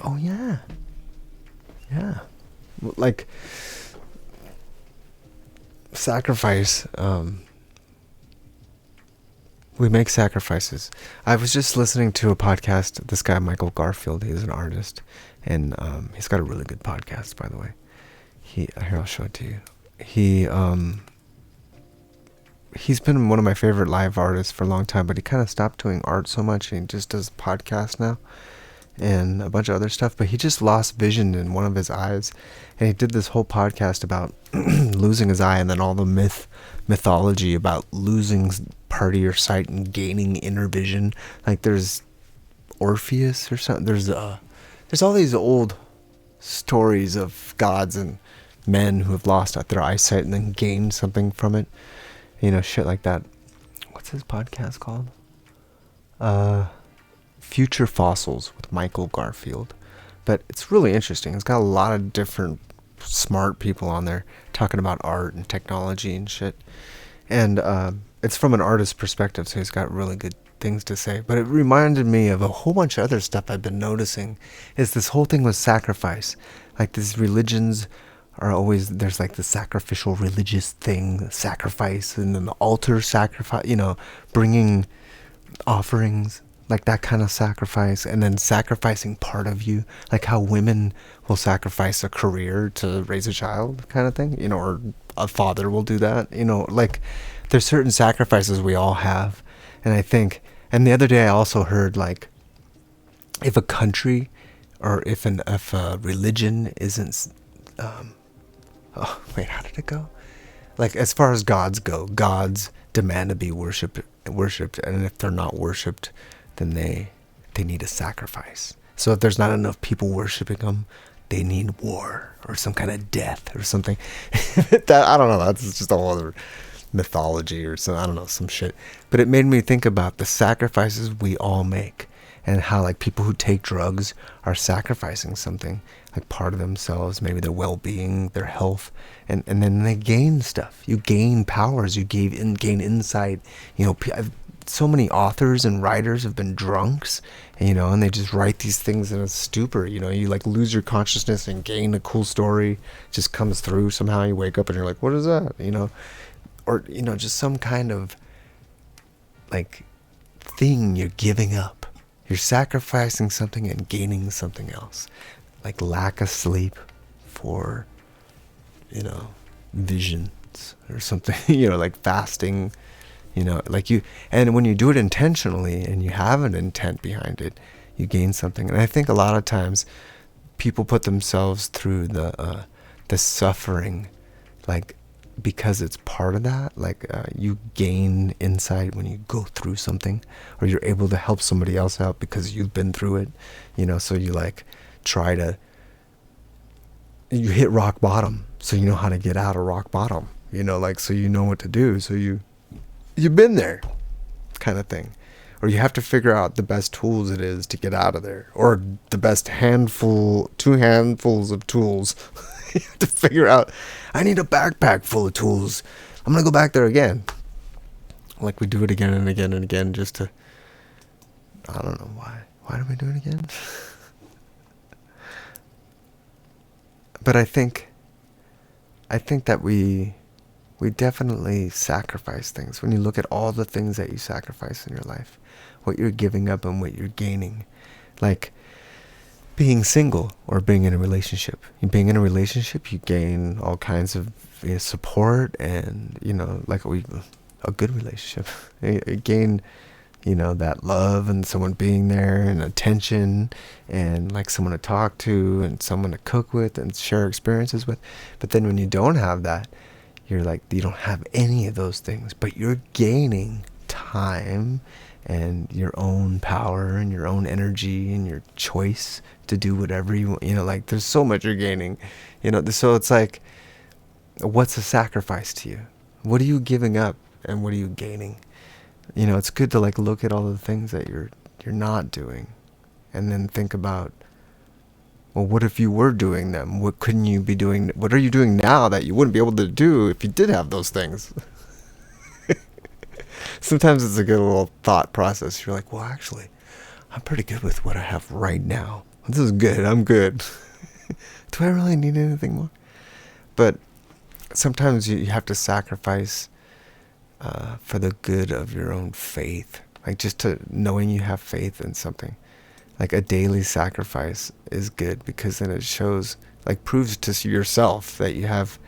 Oh yeah. Yeah. Like sacrifice. We make sacrifices. I was just listening to a podcast. This guy, Michael Garfield, he's an artist. And he's got a really good podcast, by the way. Here, I'll show it to you. He's been one of my favorite live artists for a long time, but he kind of stopped doing art so much, and he just does podcasts now and a bunch of other stuff. But he just lost vision in one of his eyes, and he did this whole podcast about losing his eye, and then all the mythology about losing part of your sight and gaining inner vision. Like there's Orpheus or something. There's all these old stories of gods and men who have lost their eyesight and then gained something from it. You know, shit like that. What's his podcast called? Future Fossils with Michael Garfield. But it's really interesting. It's got a lot of different smart people on there talking about art and technology and shit. And it's from an artist's perspective, so he's got really good things to say. But it reminded me of a whole bunch of other stuff I've been noticing. Is this whole thing with sacrifice. Like these religions are always, there's like the sacrificial religious thing, sacrifice, and then the altar sacrifice, you know, bringing offerings, like that kind of sacrifice, and then sacrificing part of you, like how women will sacrifice a career to raise a child kind of thing, you know, or a father will do that, you know, like there's certain sacrifices we all have. And I think, and the other day I also heard, like, if a country or if a religion isn't oh wait, how did it go? Like, as far as gods go, gods demand to be worshipped, and if they're not worshipped, then they need a sacrifice. So if there's not enough people worshiping them, they need war or some kind of death or something. That, I don't know, that's just a whole other mythology or some, I don't know, some shit. But it made me think about the sacrifices we all make, and how, like, people who take drugs are sacrificing something, like part of themselves, maybe their well-being, their health, and then they gain stuff. You gain powers, you gain insight. You know, so many authors and writers have been drunks, you know, and they just write these things in a stupor. You know, you like lose your consciousness and gain a cool story. It just comes through somehow. You wake up and you're like, what is that? You know, or, you know, just some kind of like thing you're giving up. You're sacrificing something and gaining something else, like lack of sleep for, you know, visions or something, you know, like fasting, you know, like you, and when you do it intentionally and you have an intent behind it, you gain something. And I think a lot of times people put themselves through the suffering, like, because it's part of that. Like you gain insight when you go through something, or you're able to help somebody else out because you've been through it, you know. So you like you hit rock bottom, so you know how to get out of rock bottom, you know, like, so you know what to do, so you've been there kind of thing. Or you have to figure out the best tools it is to get out of there, or the best two handfuls of tools. You have to figure out, I need a backpack full of tools. I'm going to go back there again. Like, we do it again and again and again just to, I don't know why. Why do we do it again? But I think that we definitely sacrifice things. When you look at all the things that you sacrifice in your life, what you're giving up and what you're gaining, like being single or being in a relationship. Being in a relationship, you gain all kinds of, you know, support, and, you know, like a good relationship. You gain, you know, that love and someone being there and attention and like someone to talk to and someone to cook with and share experiences with. But then when you don't have that, you're like, you don't have any of those things, but you're gaining time and your own power and your own energy and your choice to do whatever you want. You know, like, there's so much you're gaining, you know. So it's like, what's a sacrifice to you? What are you giving up and what are you gaining? You know, it's good to like look at all the things that you're not doing, and then think about, well, what if you were doing them? What couldn't you be doing? What are you doing now that you wouldn't be able to do if you did have those things? Sometimes it's a good little thought process. You're like, well, actually, I'm pretty good with what I have right now. This is good. I'm good. Do I really need anything more? But sometimes you have to sacrifice for the good of your own faith. Like just to knowing you have faith in something. Like a daily sacrifice is good because then it shows, like proves to yourself that you have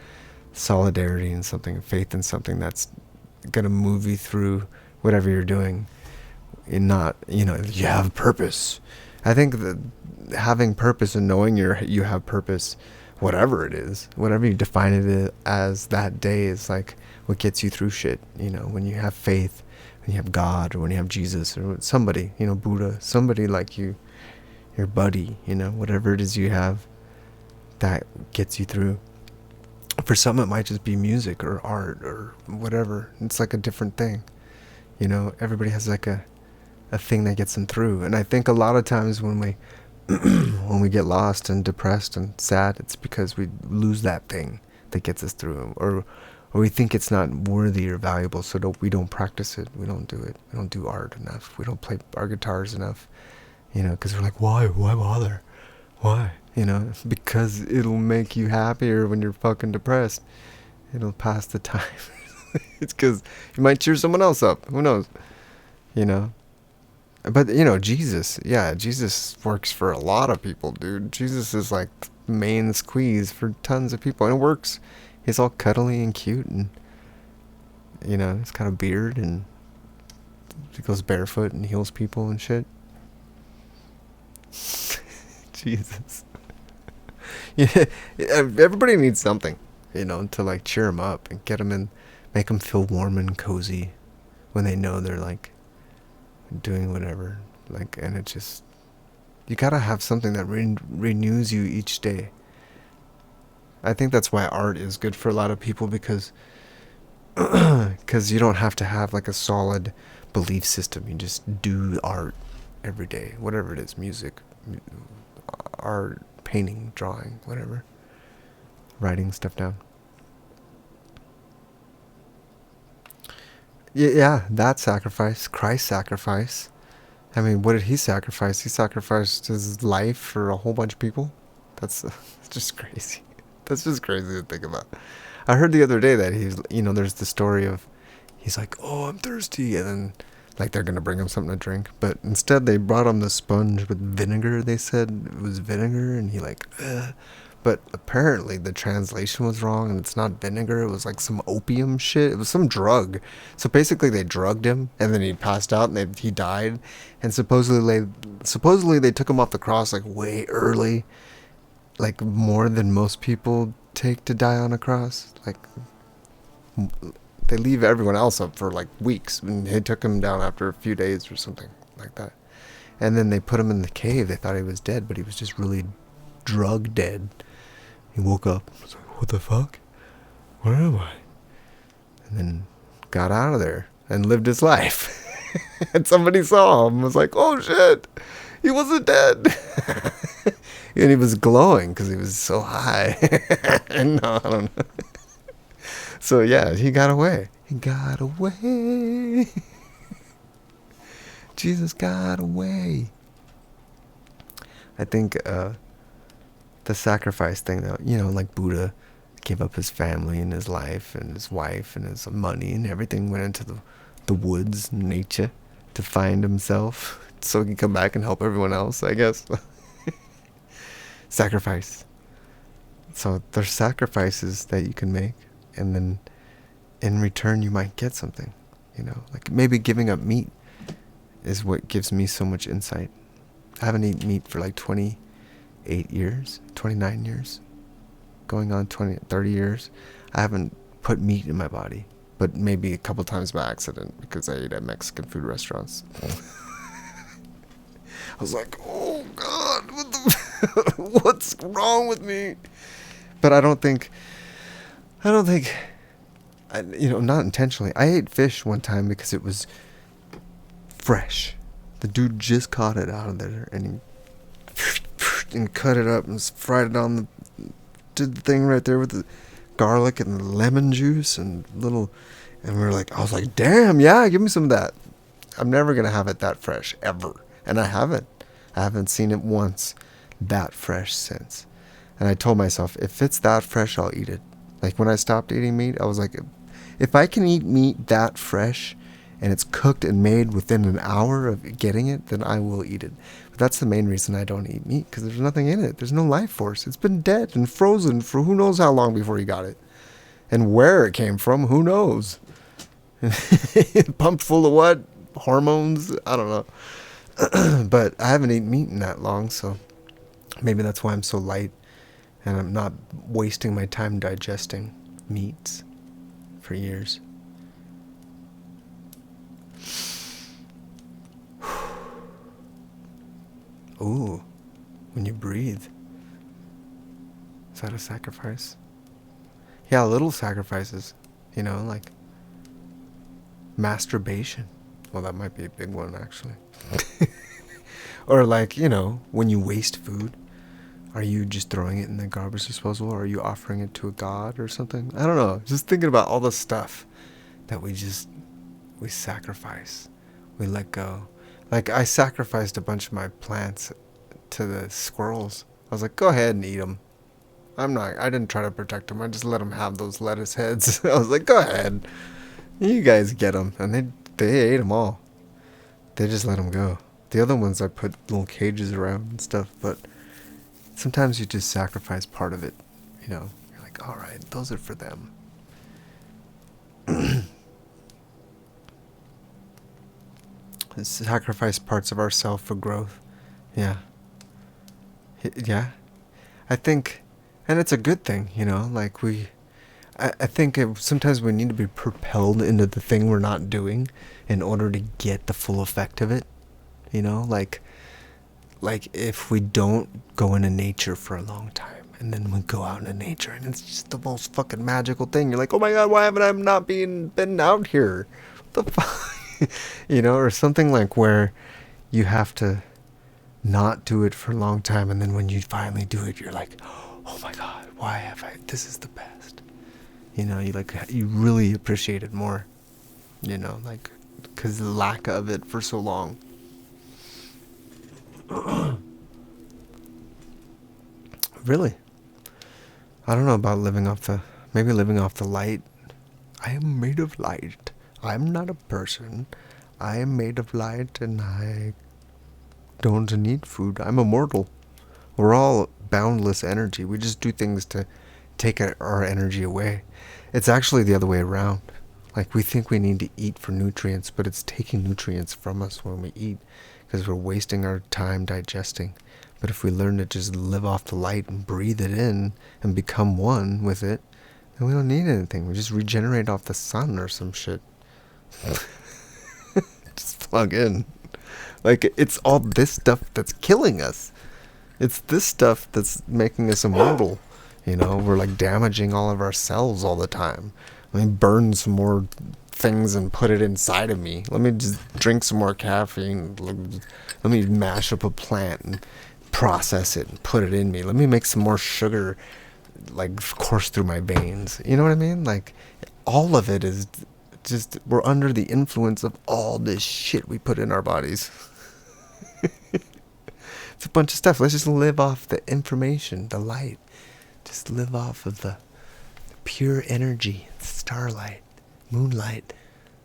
solidarity in something, faith in something that's going to move you through whatever you're doing. And not, you have purpose. I think that having purpose and knowing you have purpose, whatever it is, whatever you define it as that day, is like what gets you through shit. When you have faith, when you have God, or when you have Jesus, or somebody, Buddha, somebody like you, your buddy, whatever it is you have that gets you through. For some, it might just be music or art or whatever. It's like a different thing. Everybody has like a thing that gets them through. And I think a lot of times when we when we get lost and depressed and sad, it's because we lose that thing that gets us through, or we think it's not worthy or valuable, so we don't practice it. We don't do it. We don't do art enough. We don't play our guitars enough, because we're like, why bother? Why? Because it'll make you happier when you're fucking depressed. It'll pass the time. It's because you might cheer someone else up. Who knows? But Jesus works for a lot of people, dude. Jesus is like the main squeeze for tons of people, and it works. He's all cuddly and cute, and he's got a beard, and he goes barefoot and heals people and shit. Jesus. Yeah, everybody needs something, to like cheer them up and get them in, make them feel warm and cozy when they know they're like doing whatever, and it just, you gotta have something that renews you each day. I think that's why art is good for a lot of people, because you don't have to have like a solid belief system. You just do art every day, whatever it is, music, art, painting, drawing, whatever, writing stuff down. Yeah, that sacrifice, Christ's sacrifice. I mean, what did he sacrifice? He sacrificed his life for a whole bunch of people. That's just crazy. That's just crazy to think about. I heard the other day that there's the story of, he's like, oh, I'm thirsty, and then like they're gonna bring him something to drink, but instead they brought him the sponge with vinegar. They said it was vinegar, and he like, ugh. But apparently the translation was wrong, and it's not vinegar. It was like some opium shit. It was some drug. So basically they drugged him, and then he passed out, and he died. And supposedly they took him off the cross like way early, like more than most people take to die on a cross. Like they leave everyone else up for like weeks, and they took him down after a few days or something like that. And then they put him in the cave. They thought he was dead, but he was just really drug dead. He woke up, was like, what the fuck? Where am I? And then got out of there and lived his life. And somebody saw him and was like, oh shit, he wasn't dead. And he was glowing because he was so high. And no, I don't know. So yeah, he got away. He got away. Jesus got away. I think the sacrifice thing, though, like Buddha gave up his family and his life and his wife and his money and everything, went into the woods, nature, to find himself so he can come back and help everyone else, I guess. Sacrifice. So there's sacrifices that you can make, and then in return you might get something, like maybe giving up meat is what gives me so much insight. I haven't eaten meat for like 28 years, 29 years, going on 30 years. I haven't put meat in my body, but maybe a couple times by accident because I ate at Mexican food restaurants. I was like, oh God, what's wrong with me? But I don't think, not intentionally. I ate fish one time because it was fresh. The dude just caught it out of there, and he cut it up and fried it did the thing right there with the garlic and the lemon juice and I was like, damn, yeah, give me some of that. I'm never gonna have it that fresh ever, and I haven't seen it once. that fresh since. And I told myself, if it's that fresh, I'll eat it. Like when I stopped eating meat, I was like, if I can eat meat that fresh and it's cooked and made within an hour of getting it, then I will eat it. But that's the main reason I don't eat meat, because there's nothing in it. There's no life force. It's been dead and frozen for who knows how long before you got it. And where it came from, who knows? Pumped full of what? Hormones? I don't know. But I haven't eaten meat in that long, so maybe that's why I'm so light. And I'm not wasting my time digesting meats for years. Ooh, when you breathe. Is that a sacrifice? Yeah, little sacrifices. You know, like masturbation. Well, that might be a big one, actually. Or like, you know, when you waste food. Are you just throwing it in the garbage disposal, or are you offering it to a god or something? I don't know. Just thinking about all the stuff that we sacrifice. We let go. Like, I sacrificed a bunch of my plants to the squirrels. I was like, go ahead and eat them. I didn't try to protect them. I just let them have those lettuce heads. I was like, go ahead. You guys get them. And they ate them all. They just let them go. The other ones I put little cages around and stuff, but sometimes you just sacrifice part of it, you know. You're like, all right, those are for them. Sacrifice parts of ourselves for growth. Yeah. Yeah. I think, and it's a good thing, you know, like I think sometimes we need to be propelled into the thing we're not doing in order to get the full effect of it, you know, like if we don't go into nature for a long time and then we go out into nature and it's just the most fucking magical thing. You're like, oh my god, why haven't I not been out here? What the fuck? You know, or something like where you have to not do it for a long time, and then when you finally do it, you're like, oh my god, why have I? This is the best. You know, you really appreciate it more. You know, like, because the lack of it for so long. Really, I don't know about maybe living off the light. I am made of light. I'm not a person. I am made of light, and I don't need food. I'm immortal. We're all boundless energy. We just do things to take our energy away. It's actually the other way around. Like, we think we need to eat for nutrients, but it's taking nutrients from us when we eat, because we're wasting our time digesting. But if we learn to just live off the light and breathe it in and become one with it, then we don't need anything. We just regenerate off the sun or some shit. Just plug in. Like, it's all this stuff that's killing us. It's this stuff that's making us immortal. You know, we're like damaging all of our cells all the time. Let me burn some more things and put it inside of me. Let me just drink some more caffeine. Let me mash up a plant and process it and put it in me. Let me make some more sugar, like, course through my veins. You know what I mean? Like, all of it is just, we're under the influence of all this shit we put in our bodies. It's a bunch of stuff. Let's just live off the information, the light. Just live off of the pure energy, starlight, moonlight,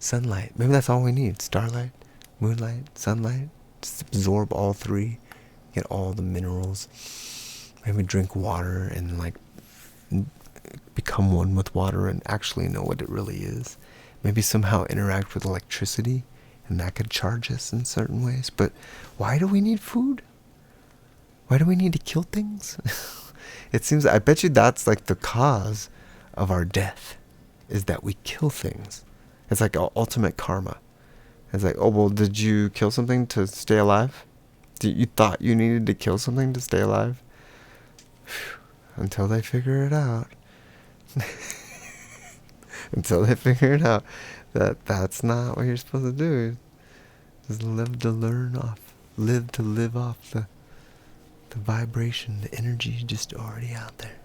sunlight. Maybe that's all we need. Starlight, moonlight, sunlight. Just absorb all three. Get all the minerals. Maybe drink water and like become one with water and actually know what it really is. Maybe somehow interact with electricity, and that could charge us in certain ways. But why do we need food? Why do we need to kill things? It seems, I bet you that's like the cause of our death, is that we kill things. It's like ultimate karma. It's like, oh, well, did you kill something to stay alive? You thought you needed to kill something to stay alive? Until they figure it out. Until they figure it out that that's not what you're supposed to do. Just live to live off the vibration, the energy is just already out there.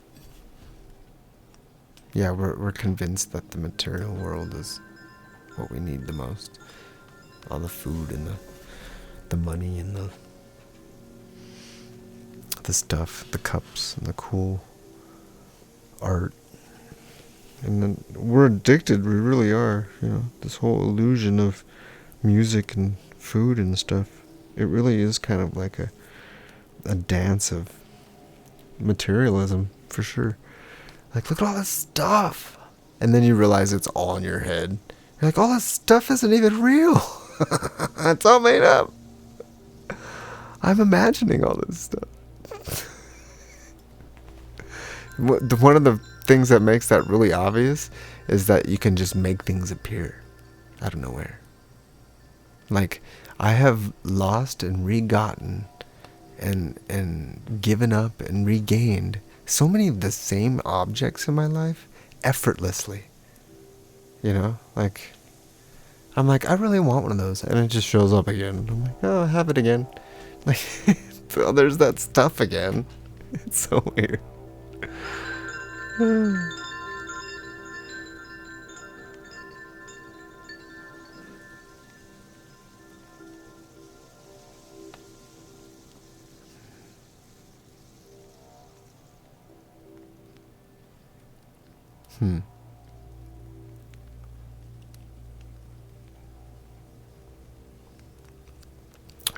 Yeah, we're convinced that the material world is what we need the most. All the food and the money and the the stuff, the cups, and the cool art. And then we're addicted, we really are, this whole illusion of music and food and stuff. It really is kind of like a dance of materialism, for sure. Like, look at all this stuff. And then you realize it's all in your head. You're like, all this stuff isn't even real. It's all made up. I'm imagining all this stuff. One of the things that makes that really obvious is that you can just make things appear out of nowhere. Like, I have lost and regotten and given up and regained so many of the same objects in my life effortlessly. Like, I'm like, I really want one of those, and it just shows up again. I'm like, oh, I have it again. Like, so there's that stuff again. It's so weird.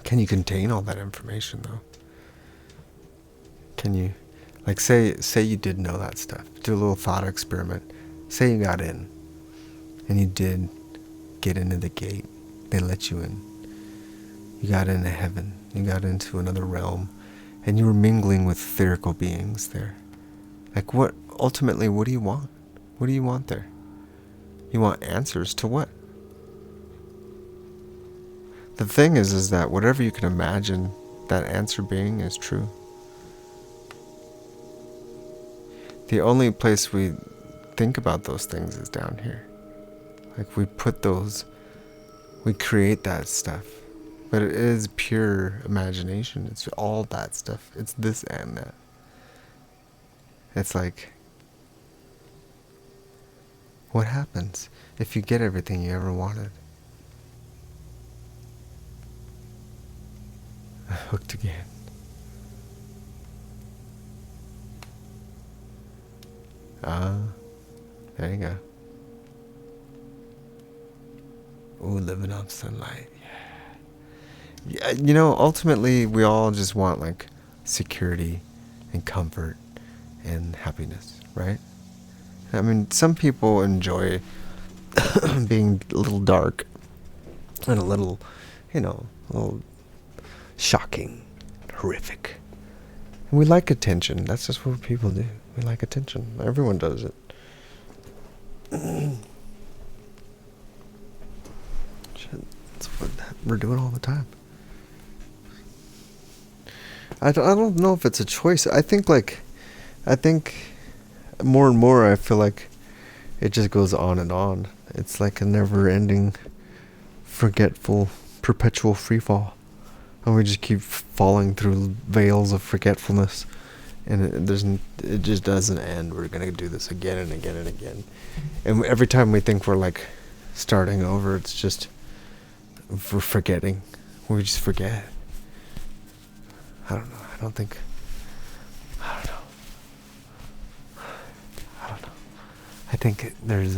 Can you contain all that information, though? Can you, like, say you did know that stuff. Do a little thought experiment. Say you got in, and you did get into the gate. They let you in. You got into heaven. You got into another realm, and you were mingling with etherical beings there. Like, ultimately, what do you want? What do you want there? You want answers to what? The thing is that whatever you can imagine that answer being is true. The only place we think about those things is down here. Like, we create that stuff. But it is pure imagination. It's all that stuff. It's this and that. It's like, what happens if you get everything you ever wanted? Hooked again. There you go. Ooh, living off sunlight. Yeah, ultimately we all just want, like, security and comfort and happiness, right? I mean, some people enjoy being a little dark and a little, a little shocking, horrific. And we like attention. That's just what people do. We like attention. Everyone does it. Shit, that's what we're doing all the time. I don't know if it's a choice. I think more and more I feel like it just goes on and on. It's like a never-ending, forgetful, perpetual freefall. And we just keep falling through veils of forgetfulness. And it just doesn't end. We're going to do this again and again and again. And every time we think we're, like, starting over, it's just, we're forgetting. We just forget. I don't know. I don't know. I think there's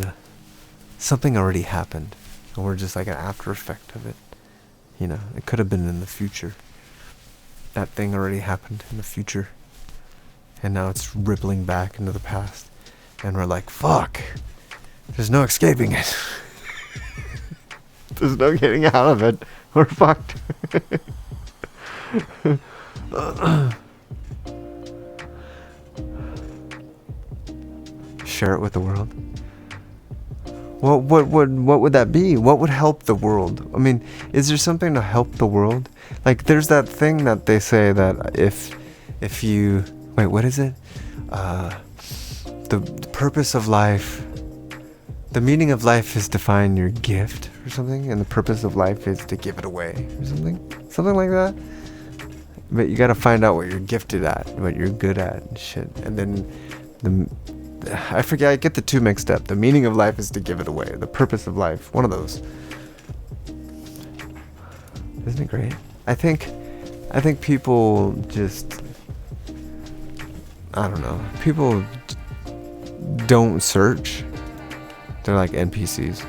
something already happened. And we're just like an after effect of it. It could have been in the future. That thing already happened in the future. And now it's rippling back into the past. And we're like, fuck. There's no escaping it. There's no getting out of it. We're fucked. Share it with the world. What would that be? What would help the world? I mean, is there something to help the world? Like, there's that thing that they say that if you wait, what is it? The purpose of life, the meaning of life is to find your gift or something, and the purpose of life is to give it away or something like that. But you got to find out what you're gifted at, what you're good at, and shit. And then I forget. I get the two mixed up. The meaning of life is to give it away. The purpose of life, one of those. Isn't it great? I think people just I don't know. People don't search. They're like NPCs.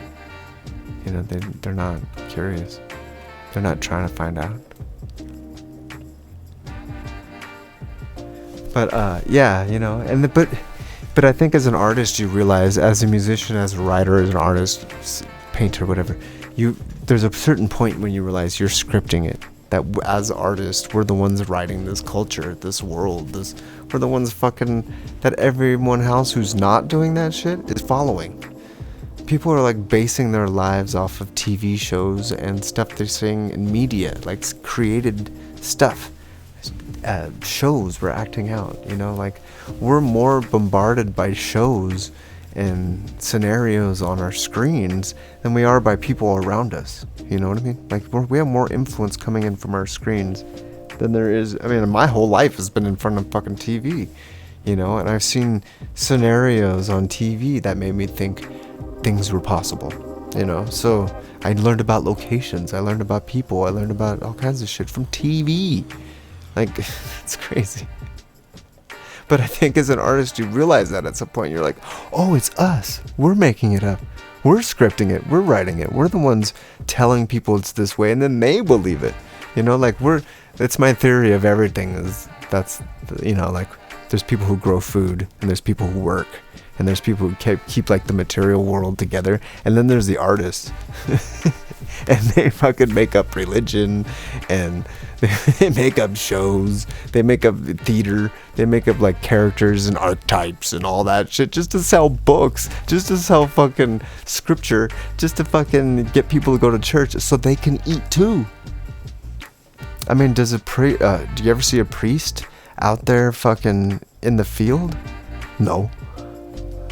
You know, they're not curious. They're not trying to find out. But yeah, you know, but I think as an artist, you realize, as a musician, as a writer, as an artist, painter, whatever, there's a certain point when you realize you're scripting it. That as artists, we're the ones writing this culture, this world, we're the ones that everyone else who's not doing that shit is following. People are like basing their lives off of TV shows and stuff they're seeing in media, like created stuff. Shows we're acting out, you know, like we're more bombarded by shows and scenarios on our screens than we are by people around us. You know what I mean? Like we have more influence coming in from our screens than there is. I mean, my whole life has been in front of fucking TV, you know, and I've seen scenarios on TV that made me think things were possible, you know. So I learned about locations, I learned about people, I learned about all kinds of shit from TV. Like, it's crazy. But I think as an artist, you realize that at some point. You're like, oh, it's us. We're making it up. We're scripting it. We're writing it. We're the ones telling people it's this way, and then they believe it. You know, like that's my theory of everything you know, like there's people who grow food, and there's people who work, and there's people who keep like the material world together, and then there's the artists. And they fucking make up religion, and they make up shows, they make up theater, they make up like characters and archetypes and all that shit just to sell books, just to sell fucking scripture, just to fucking get people to go to church so they can eat too. I mean, do you ever see a priest out there fucking in the field? No.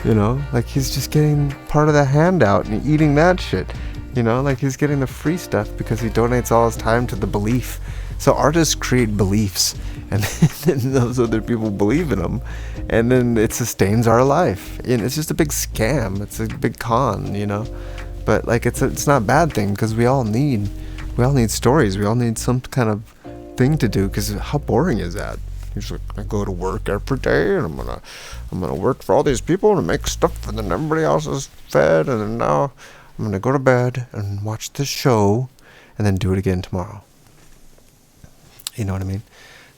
You know, like he's just getting part of the handout and eating that shit. You know, like he's getting the free stuff because he donates all his time to the belief. So artists create beliefs, and then those other people believe in them, and then it sustains our life. And it's just a big scam. It's a big con, you know. But like it's not a bad thing, because we all need stories. We all need some kind of thing to do, because how boring is that? You're just like, I go to work every day, and I'm gonna work for all these people and make stuff, and then everybody else is fed, and then now I'm gonna go to bed and watch this show and then do it again tomorrow. You know what I mean?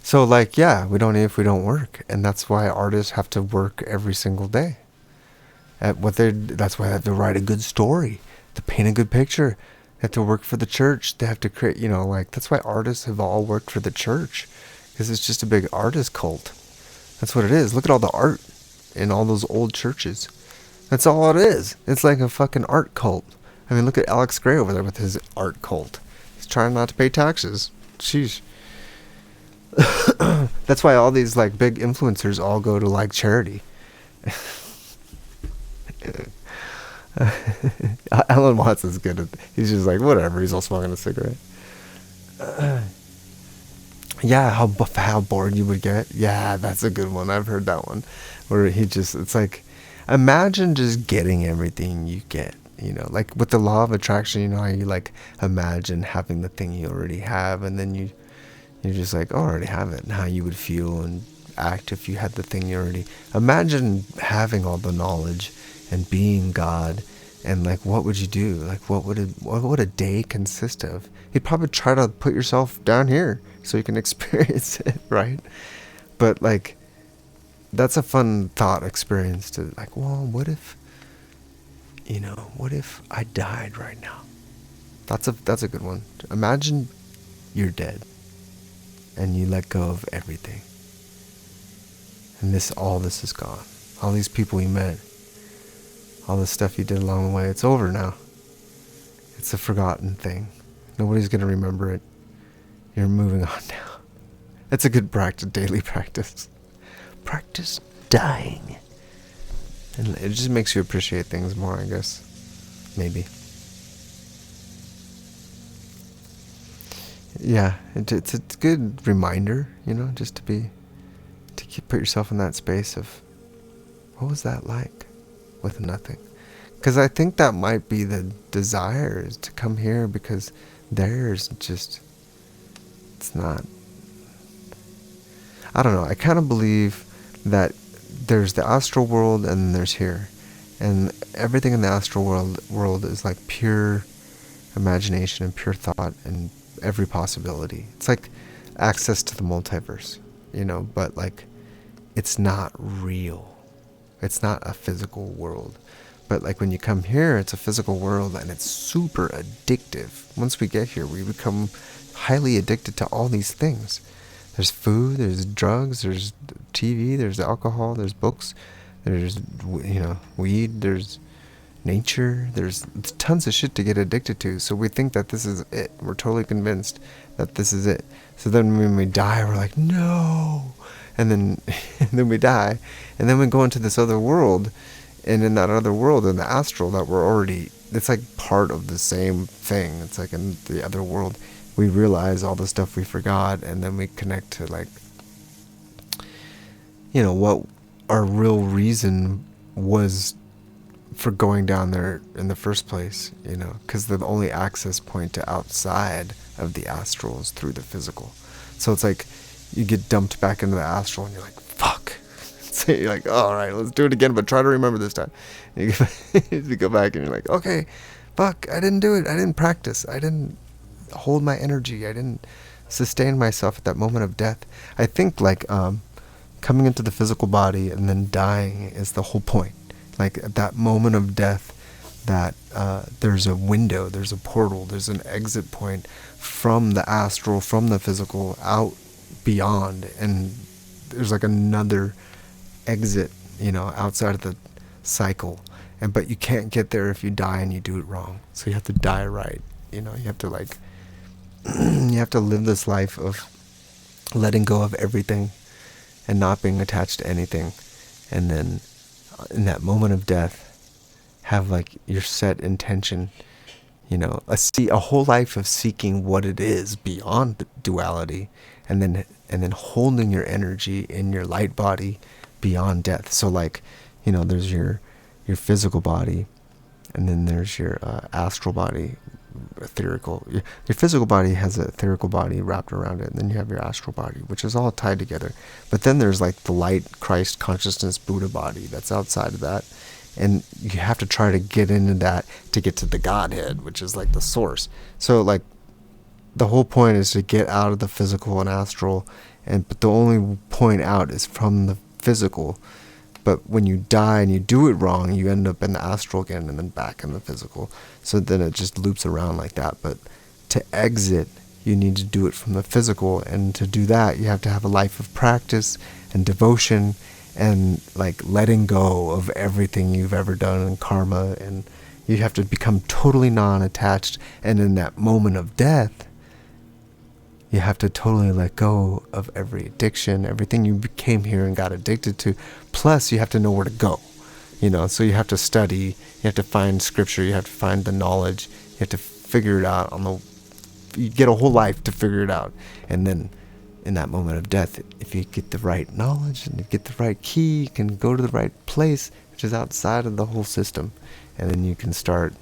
So like, yeah, we don't eat if we don't work, and that's why artists have to work every single day. That's why they have to write a good story, to paint a good picture. They have to work for the church. They have to create, you know, like that's why artists have all worked for the church, because it's just a big artist cult. That's what it is. Look at all the art in all those old churches. That's all it is. It's like a fucking art cult. I mean, look at Alex Gray over there with his art cult. He's trying not to pay taxes. Sheesh. That's why all these like big influencers all go to like charity. Alan Watson's good at. He's just like whatever. He's all smoking a cigarette. Yeah, how bored you would get. Yeah, that's a good one. I've heard that one, where it's like, imagine just getting everything you get. You know, like with the law of attraction. You know how you like imagine having the thing you already have, and then you're just like, oh, I already have it. And how you would feel and act if you had the thing you already. Imagine having all the knowledge and being God, and like, what would you do? Like, what would a day consist of? You'd probably try to put yourself down here so you can experience it, right? But like, that's a fun thought experience to like, well, what if I died right now? That's a good one. Imagine you're dead and you let go of everything, and all this is gone. All these people you met, all the stuff you did along the way, it's over now. It's a forgotten thing. Nobody's gonna remember it. You're moving on now. That's a good daily practice. Practice dying. And it just makes you appreciate things more, I guess. Maybe. Yeah, it's a good reminder, just to put yourself in that space of, what was that like with nothing? Because I think that might be the desire, is to come here, because there's just, it's not, I don't know, I kind of believe that there's the astral world and then there's here. And everything in the astral world is like pure imagination and pure thought and every possibility. It's like access to the multiverse, but like it's not real. It's not a physical world. But like when you come here, it's a physical world and it's super addictive. Once we get here, we become highly addicted to all these things. There's food, there's drugs, there's TV, there's alcohol, there's books, there's, weed, there's nature, there's tons of shit to get addicted to. So we think that this is it. We're totally convinced that this is it. So then when we die, we're like, no. And then, and then we die. And then we go into this other world. And in that other world, in the astral, that we're already, it's like part of the same thing. It's like in the other world, we realize all the stuff we forgot, and then we connect to like, what our real reason was for going down there in the first place, because the only access point to outside of the astral is through the physical. So it's like you get dumped back into the astral and you're like, fuck. So you're like, oh, all right, let's do it again, but try to remember this time. And you go back and you're like, okay, fuck, I didn't do it. I didn't practice. I didn't hold my energy. I didn't sustain myself at that moment of death. I think like coming into the physical body and then dying is the whole point. Like at that moment of death, that there's a window, there's a portal, there's an exit point from the astral, from the physical, out beyond, and there's like another exit, outside of the cycle. But you can't get there if you die and you do it wrong. So you have to die right. You have to like, you have to live this life of letting go of everything and not being attached to anything. And then in that moment of death, have like your set intention, a whole life of seeking what it is beyond the duality, and then holding your energy in your light body beyond death. So like, there's your physical body, and then there's your astral body, etherical. Your physical body has an etherical body wrapped around it, and then you have your astral body, which is all tied together. But then there's like the light, Christ consciousness, Buddha body that's outside of that. And you have to try to get into that to get to the Godhead, which is like the source. So like the whole point is to get out of the physical and astral, but the only point out is from the physical. But when you die and you do it wrong, you end up in the astral again and then back in the physical. So then it just loops around like that. But to exit, you need to do it from the physical. And to do that, you have to have a life of practice and devotion and like letting go of everything you've ever done in karma. And you have to become totally non-attached. And in that moment of death, you have to totally let go of every addiction, everything you came here and got addicted to. Plus, you have to know where to go, so you have to study, you have to find scripture, you have to find the knowledge, you have to figure it out you get a whole life to figure it out. And then in that moment of death, if you get the right knowledge and you get the right key, you can go to the right place, which is outside of the whole system. And then you can start,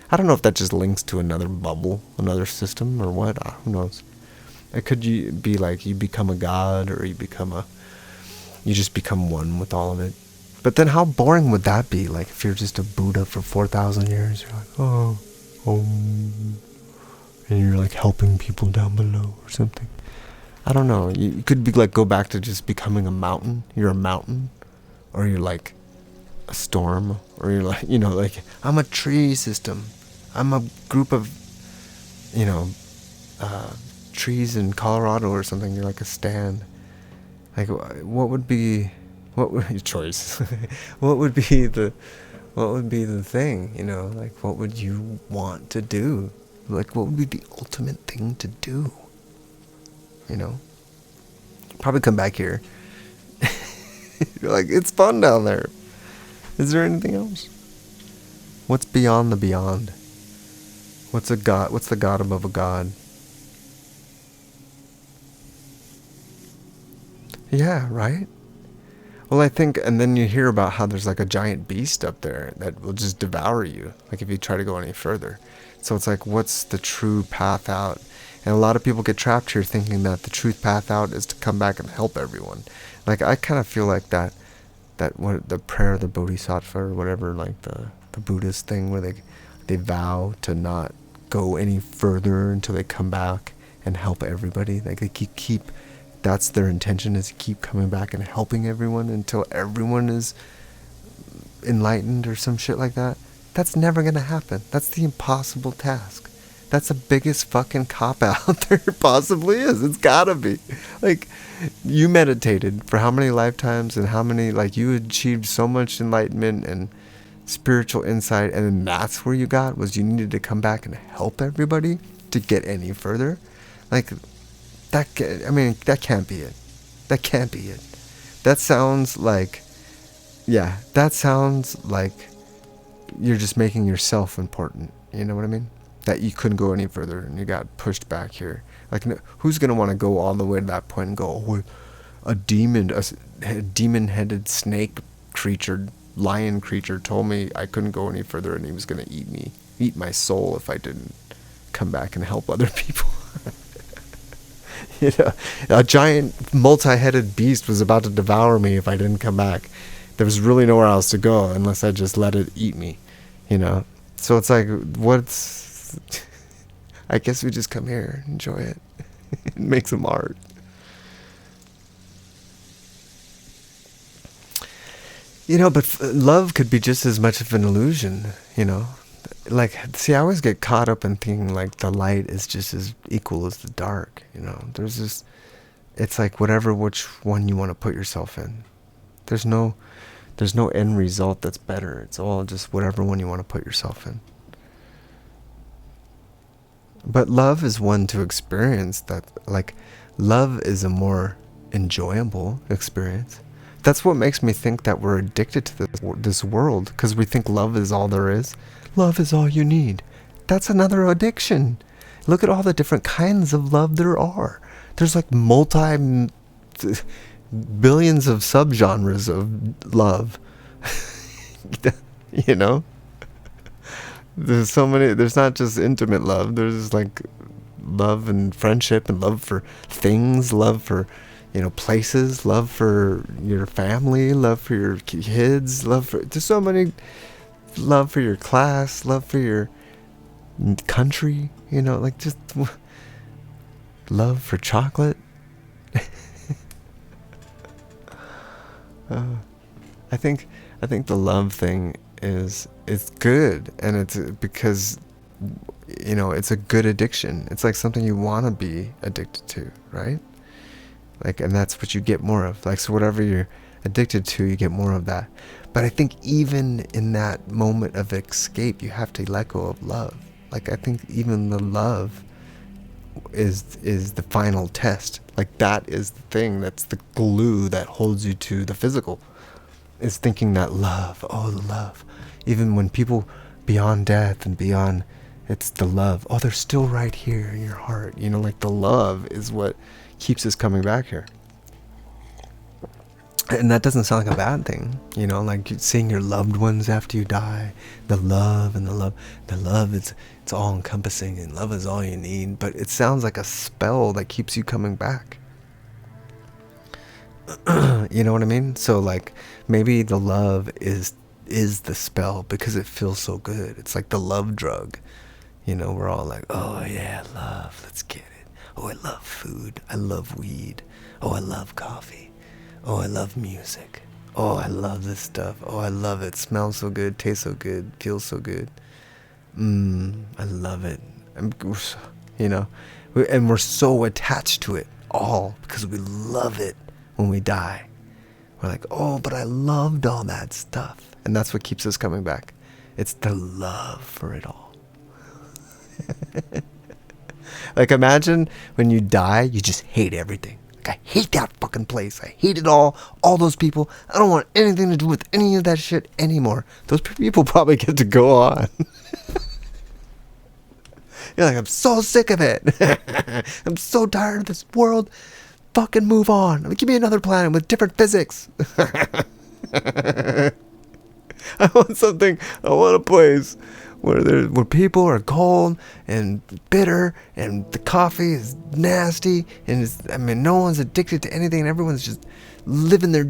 I don't know if that just links to another bubble, another system or what, who knows. It could be like you become a god, or you just become one with all of it. But then how boring would that be? Like if you're just a Buddha for 4,000 years, you're like, and you're like helping people down below or something. I don't know. You could be like, go back to just becoming a mountain. You're a mountain, or you're like a storm, or you're like, like I'm a tree system. I'm a group of, trees in Colorado or something. You're like a stand. Like what would your choice? what would be the thing, like what would you want to do? Like what would be the ultimate thing to do? Probably come back here. You're like, it's fun down there. Is there anything else? What's beyond the beyond? What's the God above a God? Yeah, right? Well, I think, and then you hear about how there's like a giant beast up there that will just devour you, like if you try to go any further. So it's like, what's the true path out? And a lot of people get trapped here thinking that the truth path out is to come back and help everyone. Like, I kind of feel like that what the prayer of the bodhisattva or whatever, like the Buddhist thing where they vow to not go any further until they come back and help everybody. Like, they keep that's their intention, is to keep coming back and helping everyone until everyone is enlightened or some shit like that. That's never gonna happen. That's the impossible task. That's the biggest fucking cop-out there possibly is. It's gotta be. Like, you meditated for how many lifetimes and how many, like, you achieved so much enlightenment and spiritual insight, and then that's where you got, was you needed to come back and help everybody to get any further? Like, that can't be it. That can't be it. That sounds like, yeah, that sounds like you're just making yourself important. You know what I mean? That you couldn't go any further and you got pushed back here. Like, who's going to want to go all the way to that point and go, oh, a demon-headed snake creature, lion creature told me I couldn't go any further and he was going to eat my soul if I didn't come back and help other people. You know, a giant multi-headed beast was about to devour me if I didn't come back. There was really nowhere else to go unless I just let it eat me, you know? So it's like, I guess we just come here and enjoy it and make some art. You know, but love could be just as much of an illusion, you know? Like, see, I always get caught up in thinking like the light is just as equal as the dark, you know? There's this, it's like which one you want to put yourself in. There's no end result that's better. It's all just whatever one you want to put yourself in. But love is one to experience that, like, love is a more enjoyable experience. That's what makes me think that we're addicted to this world, because we think love is all there is. Love is all you need. That's another addiction. Look at all the different kinds of love there are. There's like billions of subgenres of love. You know? There's so many. There's not just intimate love. There's like love and friendship and love for things, love for, you know, places, love for your family, love for your kids, there's so many, love for your class, love for your country, you know, like just love for chocolate. I think the love thing is good, and it's because, you know, it's a good addiction. It's like something you want to be addicted to, right? Like, and that's what you get more of. Like, so whatever you're addicted to, you get more of that. But I think even in that moment of escape, you have to let go of love. Like, I think even the love is the final test. Like, that is the thing that's the glue that holds you to the physical. Is thinking that love, oh, the love. Even when people beyond death and beyond, it's the love. Oh, they're still right here in your heart. You know, like the love is what keeps us coming back here. And that doesn't sound like a bad thing, you know, like seeing your loved ones after you die, the love, it's all encompassing, and love is all you need. But it sounds like a spell that keeps you coming back. You know what I mean? So like, maybe the love is the spell because it feels so good. It's like the love drug. You know, we're all like, oh yeah, love, let's get it. Oh, I love food. I love weed. Oh, I love coffee. Oh, I love music. Oh, I love this stuff. Oh, I love it. Smells so good, tastes so good, feels so good. I love it. You know, and we're so attached to it all because we love it when we die. We're like, oh, but I loved all that stuff. And that's what keeps us coming back. It's the love for it all. Like, imagine when you die, you just hate everything. Like, I hate that fucking place. I hate it all those people. I don't want anything to do with any of that shit anymore. Those people probably get to go on. You're like, I'm so sick of it. I'm so tired of this world. Fucking move on. Give me another planet with different physics. I want a place where people are cold and bitter, and the coffee is nasty, and I mean, no one's addicted to anything, and everyone's just living their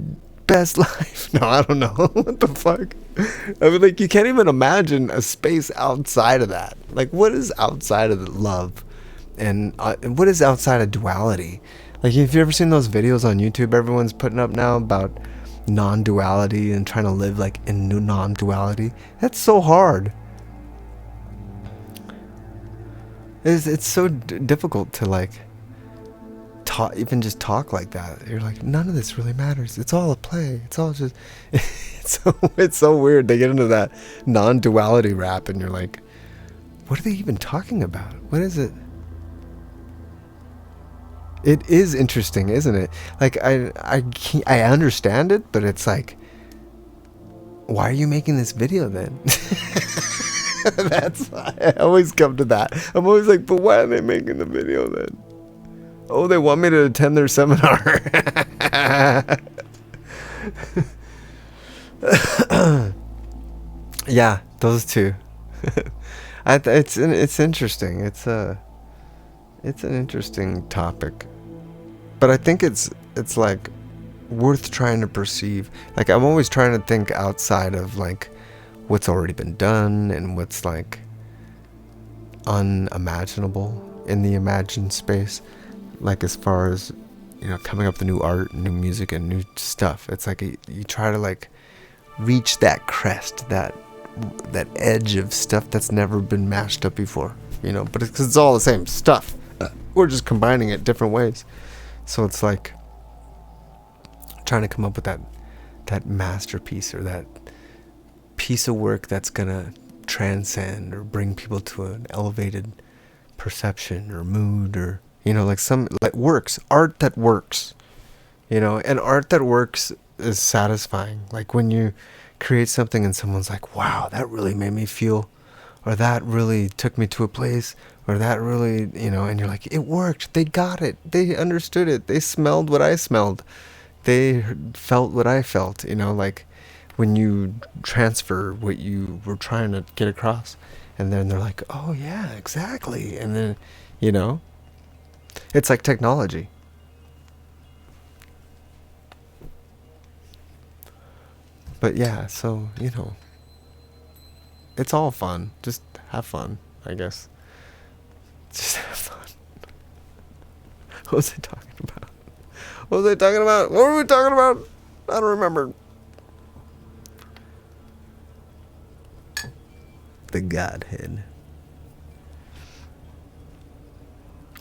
best life. No, I don't know. What the fuck? I mean, like, you can't even imagine a space outside of that. Like, what is outside of the love, and what is outside of duality? Like, have you ever seen those videos on YouTube everyone's putting up now about non-duality and trying to live like in new non-duality? That's so hard. It's so difficult to like talk, even just talk like that. You're like, none of this really matters. It's all a play. It's all just it's so weird. They get into that non-duality rap, and you're like, what are they even talking about? What is it? It is interesting, isn't it? Like, I understand it, but it's like, why are you making this video then? That's why I always come to that. I'm always like, but why are they making the video then? Oh, they want me to attend their seminar. Yeah, those two. It's interesting. It's an interesting topic, but I think it's like worth trying to perceive. Like, I'm always trying to think outside of like what's already been done and what's like unimaginable in the imagined space. Like, as far as, you know, coming up with new art, new music, and new stuff. It's like you try to like reach that crest, that edge of stuff that's never been mashed up before, you know. But it's all the same stuff. We're just combining it different ways. So it's like trying to come up with that masterpiece, or that piece of work that's gonna transcend or bring people to an elevated perception or mood, or, you know, like some like art that works, you know. And art that works is satisfying. Like when you create something and someone's like, wow, that really made me feel, or that really took me to a place, or that really, you know, and you're like, it worked, they got it, they understood it, they smelled what I smelled, they felt what I felt, you know. Like when you transfer what you were trying to get across, and then they're like, oh yeah, exactly. And then, you know, it's like technology. But yeah, so, you know, it's all fun. Just have fun, I guess. Just have fun. What was I talking about? What was I talking about? What were we talking about? I don't remember. The Godhead.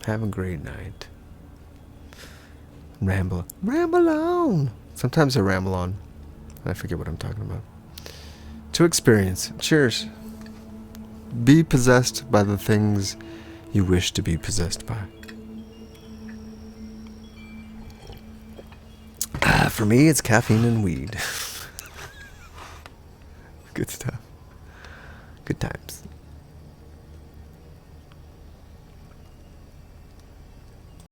Have a great night. Ramble on. Sometimes I ramble on. I forget what I'm talking about. To experience. Cheers. Be possessed by the things you wish to be possessed by. For me, it's caffeine and weed. Good stuff. Good times.